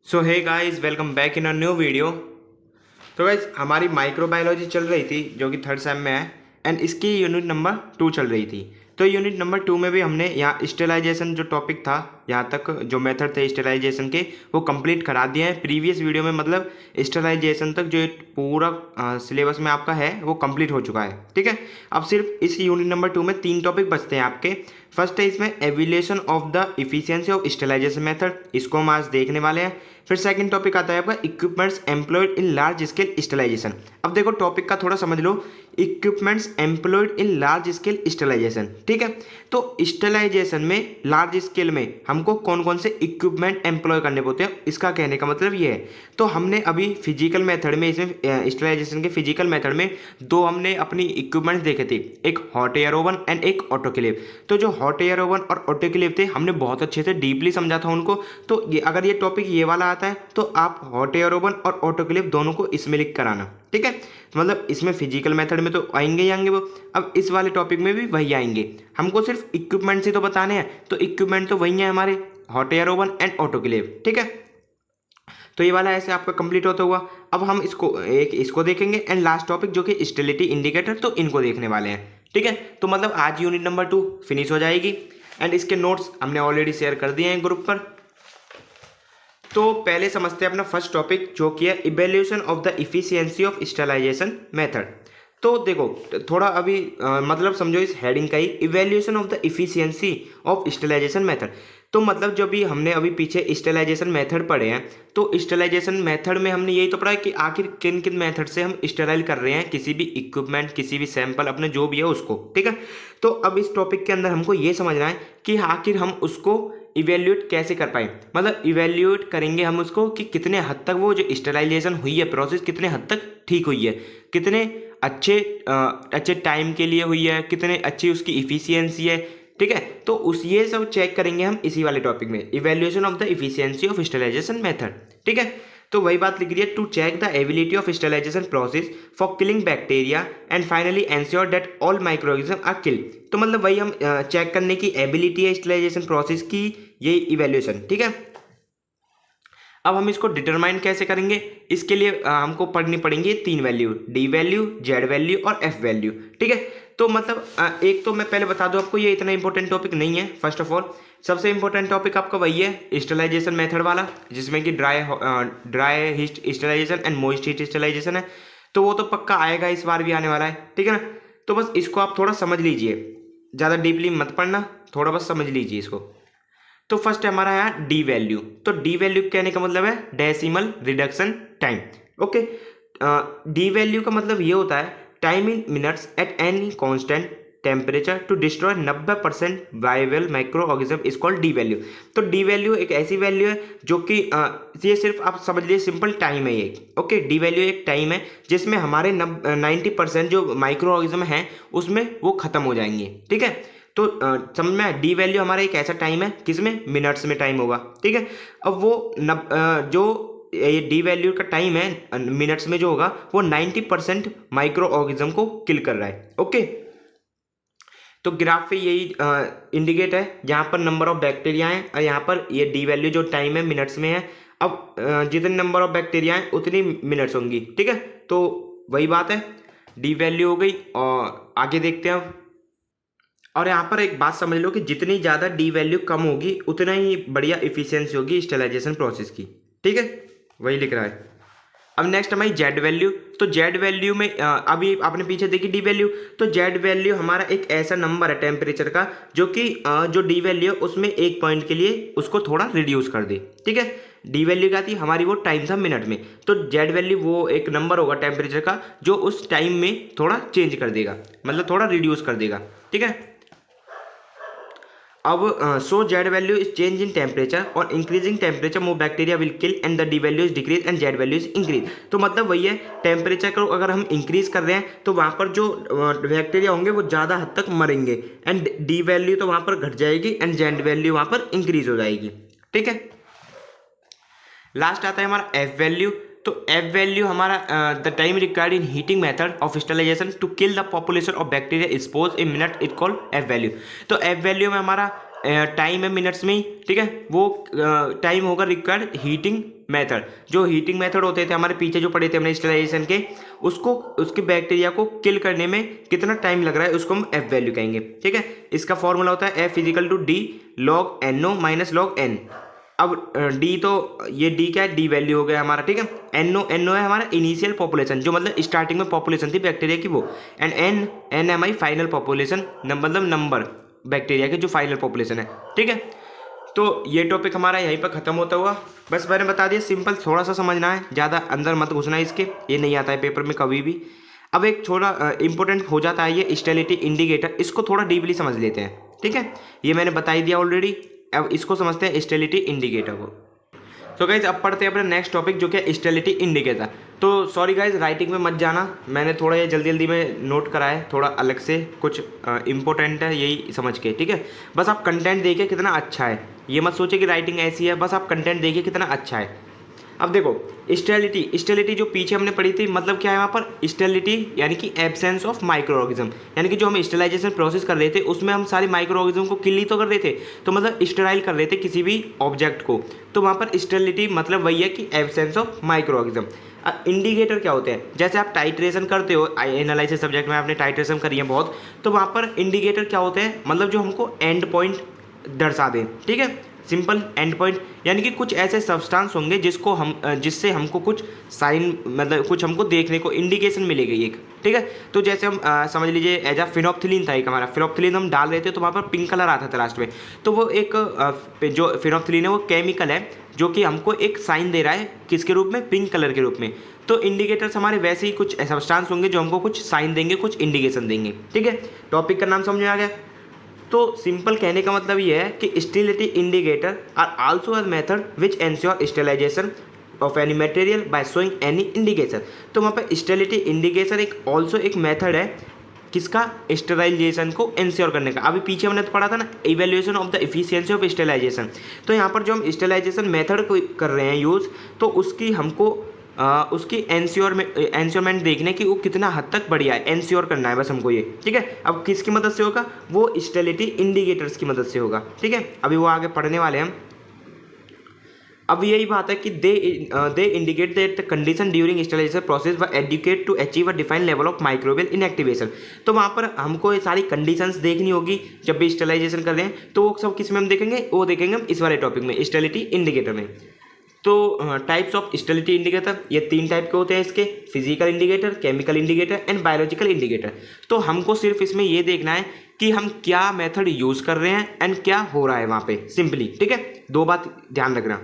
So hey guys, welcome back in a new video. तो guys, हमारी microbiology चल रही थी जो कि थर्ड सेम में है एंड इसकी यूनिट नंबर 2 चल रही थी। तो यूनिट नंबर 2 में भी हमने यहाँ स्टेलाइजेशन जो टॉपिक था, यहाँ तक जो मेथड थे स्टेलाइजेशन के, वो कंप्लीट करा दिए हैं प्रीवियस वीडियो में। मतलब स्टेलाइजेशन तक जो पूरा सिलेबस में आपका है वो कंप्लीट हो चुका है। ठीक है, अब सिर्फ इस यूनिट नंबर 2 में 3 टॉपिक बचते हैं आपके। फर्स्ट है इसमें evolution of the efficiency of sterilisation method, इसको हम आज देखने वाले हैं। फिर सेकंड टॉपिक आता है आपका equipments employed in large scale sterilisation. अब देखो टॉपिक का थोड़ा समझ लो, equipments employed in large scale sterilisation. ठीक है, तो स्टेलाइजेशन में लार्ज स्केल में हमको कौन कौन से इक्विपमेंट एम्प्लॉय करने होते हैं, इसका कहने का मतलब ये है। तो हमने अभी फिजिकल मेथड में, इसमें स्टेलाइजेशन के फिजिकल मेथड में दो हमने अपनी इक्विपमेंट्स देखे थे, एक हॉट एयर ओवन एंड एक ऑटोक्लेव। तो जो हॉट एयर ओवन और ऑटोक्लेव थे हमने बहुत अच्छे से डीपली समझा था उनको। तो अगर ये टॉपिक ये वाला आता है तो आप हॉट एयर ओवन और ऑटोक्लेव दोनों को इसमें लिख कर आना। ठीक है, तो मतलब इसमें फिजिकल मेथड में तो आएंगे ही आएंगे वो, अब इस वाले टॉपिक में भी वही आएंगे। हमको सिर्फ इक्विपमेंट से तो बताने हैं, तो इक्विपमेंट तो वही है हमारे, hot air oven and autoclave. ठीक है, तो ये वाला ऐसे आपका कंप्लीट होता हुआ। अब हम इसको देखेंगे एंड लास्ट टॉपिक जो कि स्टेबिलिटी इंडिकेटर, तो इनको देखने वाले हैं। ठीक है, तो मतलब आज यूनिट नंबर 2 फिनिश हो जाएगी एंड इसके नोट्स हमने ऑलरेडी शेयर कर दिए हैं ग्रुप पर। तो पहले समझते हैं अपना फर्स्ट टॉपिक जो कि है evaluation of the efficiency of sterilisation method. तो देखो थोड़ा अभी मतलब समझो इस हेडिंग का ही, evaluation of the efficiency of sterilisation method. तो मतलब जो भी हमने अभी पीछे स्टेलाइजेशन मेथड पढ़े हैं, तो स्टेलाइजेशन मेथड में हमने यही तो पढ़ा है कि आखिर किन किन मेथड से हम स्टेराइल कर रहे हैं किसी भी इक्विपमेंट, किसी भी सैंपल, अपने जो भी है उसको। ठीक है, तो अब इस टॉपिक के अंदर हमको ये समझना है कि आखिर हम उसको इवेल्यूएट कैसे कर पाए। मतलब इवेल्यूएट करेंगे हम उसको कि कितने हद तक वो जो स्टेलाइजेशन हुई है प्रोसेस, कितने हद तक ठीक हुई है, कितने अच्छे टाइम के लिए हुई है, कितने अच्छी उसकी इफिशियंसी है। ठीक है, तो उस ये सब चेक करेंगे हम इसी वाले टॉपिक में, evaluation of the efficiency of sterilisation method. ठीक है, तो वही बात लिख रही है, to check the ability of sterilisation process for killing bacteria and finally ensure that all microorganism are killed. तो मतलब वही हम चेक करने की एबिलिटी है स्टेलाइजेशन प्रोसेस की, यही इवेल्यूएशन। ठीक है, अब हम इसको डिटरमाइन कैसे करेंगे, इसके लिए हमको पढ़नी पड़ेंगी 3 value, D value, Z value और एफ वैल्यू। ठीक है, तो मतलब एक तो मैं पहले बता दूं आपको, ये इतना इंपॉर्टेंट टॉपिक नहीं है। फर्स्ट ऑफ ऑल सबसे इंपॉर्टेंट टॉपिक आपका वही है स्टेलाइजेशन मेथड वाला, जिसमें कि dry heat sterilisation and moist heat sterilisation है। तो वो तो पक्का आएगा, इस बार भी आने वाला है। ठीक है ना, तो बस इसको आप थोड़ा समझ लीजिए, ज़्यादा डीपली मत पढ़ना, थोड़ा बस समझ लीजिए इसको। तो फर्स्ट है हमारा यहाँ डी वैल्यू। तो डी वैल्यू कहने का मतलब है decimal reduction time. Okay, D value का मतलब ये होता है time in minutes at any constant temperature to destroy 90% viable micro organism is called D value. तो डी वैल्यू एक ऐसी वैल्यू है जो कि ये सिर्फ आप समझ लीजिए सिंपल टाइम है ये। ओके, डी वैल्यू एक टाइम है जिसमें हमारे 90% जो माइक्रो ऑर्गेनिज्म हैं उसमें वो खत्म हो जाएंगे। ठीक है, तो समझ में, डी वैल्यू हमारा एक ऐसा टाइम है किसमें मिनट्स में टाइम होगा। ठीक है, अब वो जो ये डी वैल्यू का टाइम है मिनट्स में जो होगा वो 90% माइक्रो ऑर्गेनिज्म को किल कर रहा है। ओके, तो ग्राफ पे यही इंडिकेट है, जहाँ पर नंबर ऑफ बैक्टीरिया हैं और यहाँ पर ये डी वैल्यू जो टाइम है मिनट्स में है। अब जितने नंबर ऑफ बैक्टीरिया हैं उतनी मिनट्स होंगी। ठीक है, तो वही बात है, डी वैल्यू हो गई और आगे देखते हैं अब। और यहाँ पर एक बात समझ लो कि जितनी ज़्यादा डी वैल्यू कम होगी उतना ही बढ़िया इफिशियंसी होगी स्टेलाइजेशन प्रोसेस की। ठीक है, वही लिख रहा है। अब नेक्स्ट हमारी जेड वैल्यू। तो जेड वैल्यू में अभी आपने पीछे देखी डी वैल्यू, तो जेड वैल्यू हमारा एक ऐसा नंबर है टेम्परेचर का जो कि जो डी वैल्यू है उसमें एक पॉइंट के लिए उसको थोड़ा रिड्यूस कर दे। ठीक है, डी वैल्यू क्या थी हमारी, वो टाइम था मिनट में, तो जेड वैल्यू वो एक नंबर होगा टेम्परेचर का जो उस टाइम में थोड़ा चेंज कर देगा, मतलब थोड़ा रिड्यूस कर देगा। ठीक है, अब so Z value is change in temperature और increasing temperature more bacteria will kill and the D value is decrease and Z value is increase. तो मतलब वही है, टेम्परेचर को अगर हम इंक्रीज कर रहे हैं तो वहाँ पर जो बैक्टीरिया होंगे वो ज़्यादा हद तक मरेंगे एंड डी वैल्यू तो वहाँ पर घट जाएगी एंड जेड वैल्यू वहाँ पर इंक्रीज हो जाएगी। ठीक है, लास्ट आता है हमारा एफ वैल्यू। तो एफ वैल्यू हमारा the time required in heating method of sterilisation to kill the population of bacteria suppose in minute it called F value. तो एफ वैल्यू में हमारा टाइम है मिनट्स में ही। ठीक है, वो टाइम होगा रिक्वायर्ड हीटिंग मेथड, जो हीटिंग मेथड होते थे हमारे पीछे जो पढ़े थे हमने स्टेरिलाइजेशन के, उसको उसके बैक्टीरिया को किल करने में कितना टाइम लग रहा है उसको हम एफ वैल्यू कहेंगे। ठीक है, इसका फॉर्मूला होता है F is equal to D log NO minus log N। अब डी तो ये डी क्या है, डी वैल्यू हो गया हमारा। ठीक है, NO है हमारा इनिशियल पॉपुलेशन, जो मतलब स्टार्टिंग में पॉपुलेशन थी बैक्टीरिया की वो, एंड N है हमारी फाइनल पॉपुलेशन, मतलब नंबर बैक्टीरिया के जो फाइनल पॉपुलेशन है। ठीक है, तो ये टॉपिक हमारा यहीं पर ख़त्म होता हुआ। बस मैंने बता दिया, सिंपल थोड़ा सा समझना है, ज़्यादा अंदर मत घुसना है इसके, ये नहीं आता है पेपर में कभी भी। अब एक थोड़ा इंपॉर्टेंट हो जाता है ये स्टेरिलिटी इंडिकेटर, इसको थोड़ा डीपली समझ लेते हैं। ठीक है, ये मैंने बता ही दिया ऑलरेडी, अब इसको समझते हैं स्टेरिलिटी इंडिकेटर को। तो गाइज अब पढ़ते हैं अपना नेक्स्ट टॉपिक जो कि है स्टेरिलिटी इंडिकेटर। तो सॉरी गाइज, राइटिंग में मत जाना, मैंने थोड़ा ये जल्दी जल्दी में नोट करा है, थोड़ा अलग से कुछ इंपॉर्टेंट है यही समझ के। ठीक है, बस आप कंटेंट देखिए कितना अच्छा है, ये मत सोचिए कि राइटिंग ऐसी है, बस आप कंटेंट देखिए कितना अच्छा है। अब देखो स्टेरिलिटी जो पीछे हमने पढ़ी थी, मतलब क्या है वहाँ पर स्टेरिलिटी यानी कि एब्सेंस ऑफ माइक्रो ऑर्गेनिज्म, यानी कि जो हम स्टेरिलाइजेशन प्रोसेस कर रहे थे उसमें हम सारी माइक्रो ऑर्गेनिज्म को किल ही तो कर रहे थे, तो मतलब स्टेराइल कर रहे थे किसी भी ऑब्जेक्ट को, तो वहाँ पर स्टेरिलिटी मतलब वही है कि absence of micro organism. Indicator क्या होते हैं, जैसे आप टाइट्रेशन करते हो, एनालिसिस सब्जेक्ट में आपने टाइट्रेशन करी है बहुत, तो वहाँ पर इंडिकेटर क्या होते हैं, मतलब जो हमको एंड पॉइंट दर्शा दें। ठीक है, सिंपल एंड पॉइंट, यानी कि कुछ ऐसे सब्सटेंस होंगे जिससे हमको कुछ साइन, मतलब कुछ हमको देखने को इंडिकेशन मिलेगी एक। ठीक है, तो जैसे हम समझ लीजिए एज फिनोप्थिलीन था एक हमारा, फिनोप्थिलीन हम डाल रहे थे तो वहाँ पर पिंक कलर आता था लास्ट में, तो वो एक जो फिनोप्थिलीन है वो केमिकल है जो कि हमको एक साइन दे रहा है, किसके रूप में, पिंक कलर के रूप में। तो इंडिकेटर्स हमारे वैसे ही कुछ सब्सटेंस होंगे जो हमको कुछ साइन देंगे, कुछ इंडिकेशन देंगे। ठीक है, टॉपिक का नाम समझ में आ गया। तो सिंपल कहने का मतलब ये है कि sterility indicator are also a method which ensure sterilisation of any material by showing any indication. तो वहाँ पर स्टेरिलिटी इंडिकेटर एक ऑल्सो एक मेथड है किसका, स्टेरिलाइजेशन को इंश्योर करने का। अभी पीछे हमने तो पढ़ा था ना, evaluation of the efficiency of sterilisation. तो यहाँ पर जो हम स्टेरिलाइजेशन मेथड को कर रहे हैं यूज़, तो उसकी हमको उसकी एंश्योरमेंट देखने की वो कितना हद तक बढ़िया है, एंश्योर करना है बस हमको ये। ठीक है, अब किसकी मदद से होगा, वो स्टेरिलिटी इंडिकेटर्स की मदद से होगा। ठीक है, अभी वो आगे पढ़ने वाले हैं हम। अब यही बात है कि they indicate that the condition during sterilisation process were adequate to achieve a defined level of microbial inactivation. तो वहाँ पर हमको ये सारी कंडीशंस देखनी होगी जब भी स्टेरिलाइजेशन कर रहे हैं, तो वो सब किस में हम देखेंगे, वो देखेंगे हम इस वाले टॉपिक में, स्टेरिलिटी इंडिकेटर में। तो टाइप्स ऑफ स्टेरिलिटी इंडिकेटर, ये 3 टाइप के होते हैं इसके, physical indicator, chemical indicator and biological indicator. तो हमको सिर्फ इसमें ये देखना है कि हम क्या मेथड यूज़ कर रहे हैं एंड क्या हो रहा है वहाँ पे, सिंपली। ठीक है, 2 बात ध्यान रखना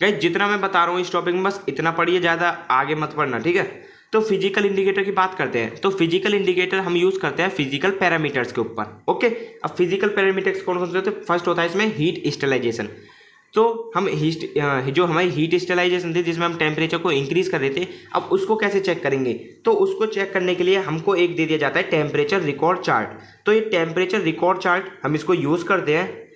गाइस, जितना मैं बता रहा हूँ इस टॉपिक में बस इतना पढ़िए, ज़्यादा आगे मत पढ़ना। ठीक है, तो फिजिकल इंडिकेटर की बात करते हैं। तो फिजिकल इंडिकेटर हम यूज़ करते हैं फिजिकल पैरामीटर्स के ऊपर। ओके, अब फिजिकल पैरामीटर्स कौन कौन से होते हैं, फर्स्ट होता है इसमें हीट स्टेरिलाइजेशन। तो हम जो हमारी हीट स्टेरिलाइजेशन थी जिसमें हम टेम्परेचर को इंक्रीज कर रहे थे, अब उसको कैसे चेक करेंगे, तो उसको चेक करने के लिए हमको एक दे दिया जाता है टेम्परेचर रिकॉर्ड चार्ट। तो ये टेम्परेचर रिकॉर्ड चार्ट हम इसको यूज़ करते हैं।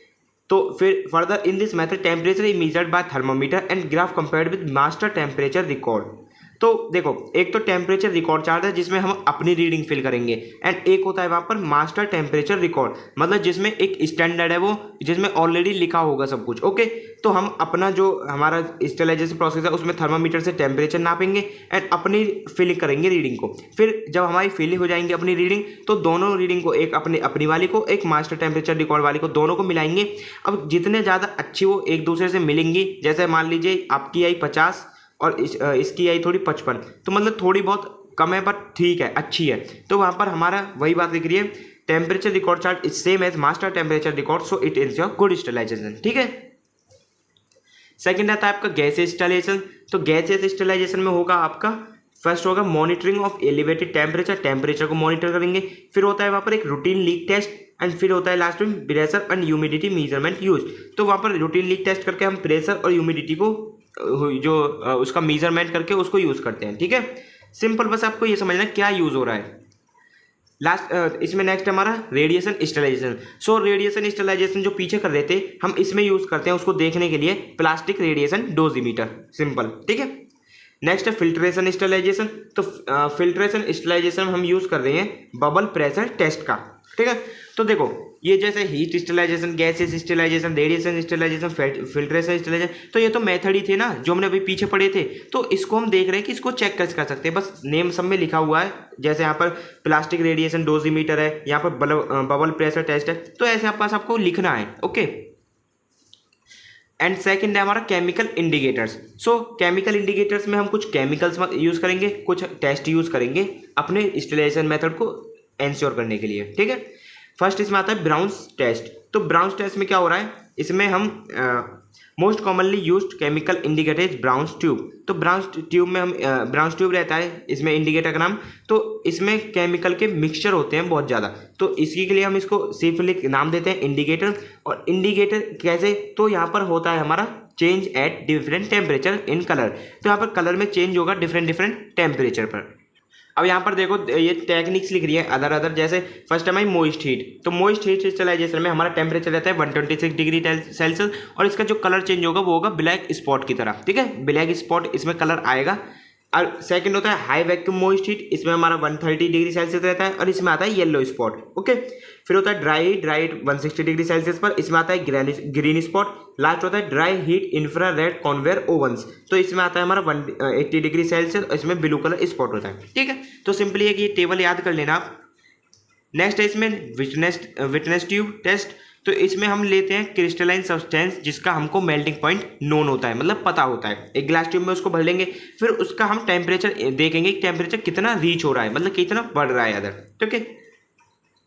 तो फिर further in this method temperature is measured by thermometer and graph compared with master temperature record. तो देखो, एक तो टेम्परेचर रिकॉर्ड चार्ट है जिसमें हम अपनी रीडिंग फिल करेंगे, एंड एक होता है वहाँ पर मास्टर टेम्परेचर रिकॉर्ड, मतलब जिसमें एक स्टैंडर्ड है वो, जिसमें ऑलरेडी लिखा होगा सब कुछ। ओके, तो हम अपना जो हमारा स्टेरिलाइजेशन प्रोसेस है उसमें थर्मामीटर से टेम्परेचर नापेंगे एंड अपनी फिलिंग करेंगे रीडिंग को। फिर जब हमारी फिलिंग हो जाएंगी अपनी रीडिंग, तो दोनों रीडिंग को, एक अपनी वाली को, एक मास्टर टेम्परेचर रिकॉर्ड वाली को, दोनों को मिलाएंगे। अब जितने ज़्यादा अच्छी वो एक दूसरे से मिलेंगी, जैसे मान लीजिए आपकी आई 50 और इसकी आई थोड़ी 55, तो मतलब थोड़ी बहुत कम है बट ठीक है, अच्छी है, तो वहाँ पर हमारा वही बात दिख रही है, temperature record chart is same as master temperature record, so it ensure good sterilisation. ठीक है, सेकंड आता है आपका गैसेस स्टेरिलाइजेशन। तो गैसेस स्टेरिलाइजेशन में होगा आपका, फर्स्ट होगा मॉनिटरिंग ऑफ एलिवेटेड टेम्परेचर को मॉनिटर करेंगे। फिर होता है वहाँ पर एक रूटीन लीक टेस्ट, एंड फिर होता है लास्ट में pressure and humidity measurement use. तो वहाँ पर रूटीन लीक टेस्ट करके हम प्रेशर और ह्यूमिडिटी को जो उसका मेजरमेंट करके उसको यूज़ करते हैं। ठीक है, सिंपल, बस आपको ये समझना क्या यूज़ हो रहा है। लास्ट इसमें नेक्स्ट हमारा रेडिएशन स्टेरिलाइजेशन। सो रेडिएशन स्टेरिलाइजेशन जो पीछे कर रहे थे हम इसमें यूज़ करते हैं उसको देखने के लिए प्लास्टिक रेडिएशन डोजीमीटर, सिंपल। ठीक है, नेक्स्ट है फिल्ट्रेशन स्टेरिलाइजेशन। तो फिल्ट्रेशन स्टेरिलाइजेशन हम यूज़ कर रहे हैं बबल प्रेशर टेस्ट का। ठीक है। तो देखो ये जैसे heat sterilisation, gases sterilisation, radiation sterilisation, filtration sterilisation, तो ये तो मेथड ही थे ना जो हमने अभी पीछे पढ़े थे। तो इसको हम देख रहे हैं कि इसको चेक कैसे कर सकते हैं, बस नेम सब में लिखा हुआ है। जैसे यहाँ पर प्लास्टिक रेडिएशन डोजीमीटर है, यहाँ पर बबल प्रेशर टेस्ट है, तो ऐसे आपको लिखना है। ओके। एंड सेकंड है हमारा केमिकल इंडिकेटर्स। सो केमिकल इंडिकेटर्स में हम कुछ केमिकल्स यूज करेंगे, कुछ टेस्ट यूज करेंगे अपने स्टेलाइजेशन मेथड को एंश्योर करने के लिए। ठीक है। फर्स्ट इसमें आता है ब्राउन्स टेस्ट। तो ब्राउन्स टेस्ट में क्या हो रहा है, इसमें हम most commonly used chemical indicator is Browne's tube. तो ब्राउन्स ट्यूब में हम ब्राउन्स ट्यूब रहता है इसमें इंडिकेटर का नाम। तो इसमें केमिकल के मिक्सचर होते हैं बहुत ज़्यादा, तो इसी के लिए हम इसको सिंपली नाम देते हैं इंडिकेटर। और इंडिकेटर कैसे, तो यहाँ पर होता है हमारा change at different temperature in colour. तो यहाँ पर कलर में चेंज होगा डिफरेंट टेम्परेचर पर। अब यहाँ पर देखो ये टेक्निक्स लिख रही है अदर जैसे फर्स्ट है हमारी मोइस्ट हीट। तो मोइस्ट हीट स्टेलाइजेशन में हमारा टेम्परेचर रहता है 126 डिग्री सेल्सियस, और इसका जो कलर चेंज होगा वो होगा ब्लैक स्पॉट की तरह। ठीक है, ब्लैक स्पॉट इसमें कलर आएगा। और सेकंड होता है हाई वैक्यूम मोइस्ट हीट, इसमें हमारा 130 डिग्री सेल्सियस रहता है और इसमें आता है येलो स्पॉट। ओके। फिर होता है ड्राई हीट 160 डिग्री सेल्सियस पर, इसमें आता है ग्रीन स्पॉट। लास्ट होता है dry heat infrared conveyor ovens, तो इसमें आता है हमारा 180 डिग्री सेल्सियस और इसमें ब्लू कलर स्पॉट होता है। ठीक है, तो सिंपली है कि ये टेबल याद कर लेना आप। नेक्स्ट है इसमें विटनेस ट्यूब टेस्ट। तो इसमें हम लेते हैं क्रिस्टलाइन सब्सटेंस जिसका हमको मेल्टिंग पॉइंट नोन होता है, मतलब पता होता है। एक ग्लास ट्यूब में उसको भर लेंगे, फिर उसका हम टेम्परेचर देखेंगे कि टेम्परेचर कितना रीच हो रहा है, मतलब कितना बढ़ रहा है अदर। ठीक है।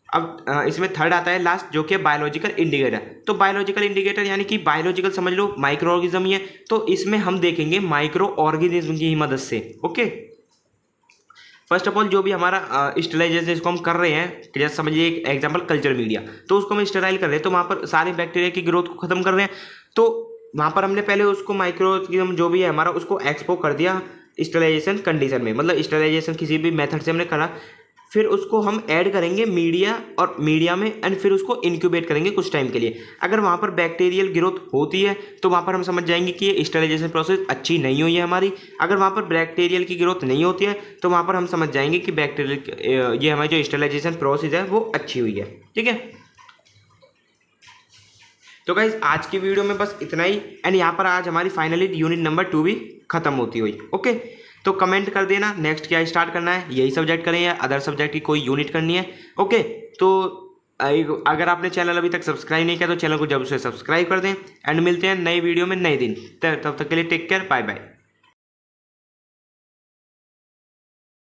अब इसमें थर्ड आता है लास्ट, जो कि है बायोलॉजिकल इंडिकेटर। तो बायोलॉजिकल इंडिकेटर यानी कि बायोलॉजिकल समझ लो माइक्रो ऑर्गेनिज्म ही है, तो इसमें हम देखेंगे माइक्रो ऑर्गेनिज्म की ही मदद से। ओके। फर्स्ट ऑफ ऑल जो भी हमारा स्टेलाइजेशन इसको हम कर रहे हैं, जैसे समझिए एक एग्जांपल कल्चर मीडिया, तो उसको हम स्टेराइल कर रहे हैं, तो वहाँ पर सारे बैक्टीरिया की ग्रोथ को खत्म कर रहे हैं। तो वहाँ पर हमने पहले उसको माइक्रो जो भी है हमारा उसको एक्सपो कर दिया स्टेलाइजेशन कंडीशन में, मतलब स्टेलाइजेशन किसी भी मेथड से हमने करा। फिर उसको हम ऐड करेंगे मीडिया और मीडिया में, एंड फिर उसको इंक्यूबेट करेंगे कुछ टाइम के लिए। अगर वहाँ पर बैक्टीरियल ग्रोथ होती है तो वहाँ पर हम समझ जाएंगे कि ये स्टेरिलाइजेशन प्रोसेस अच्छी नहीं हुई है हमारी। अगर वहाँ पर बैक्टीरियल की ग्रोथ नहीं होती है तो वहाँ पर हम समझ जाएंगे कि बैक्टीरियल ये हमारी जो स्टेरिलाइजेशन प्रोसेस है वो अच्छी हुई है। ठीक है। तो गाइस आज की वीडियो में बस इतना ही, एंड यहाँ पर आज हमारी फाइनली यूनिट नंबर 2 भी खत्म होती हुई। ओके। तो कमेंट कर देना नेक्स्ट क्या स्टार्ट करना है, यही सब्जेक्ट करें या अदर सब्जेक्ट की कोई यूनिट करनी है। ओके। तो अगर आपने चैनल अभी तक सब्सक्राइब नहीं किया तो चैनल को जब से सब्सक्राइब कर दें, एंड मिलते हैं नई वीडियो में नए दिन। तब तक के लिए टेक केयर, बाय बाय।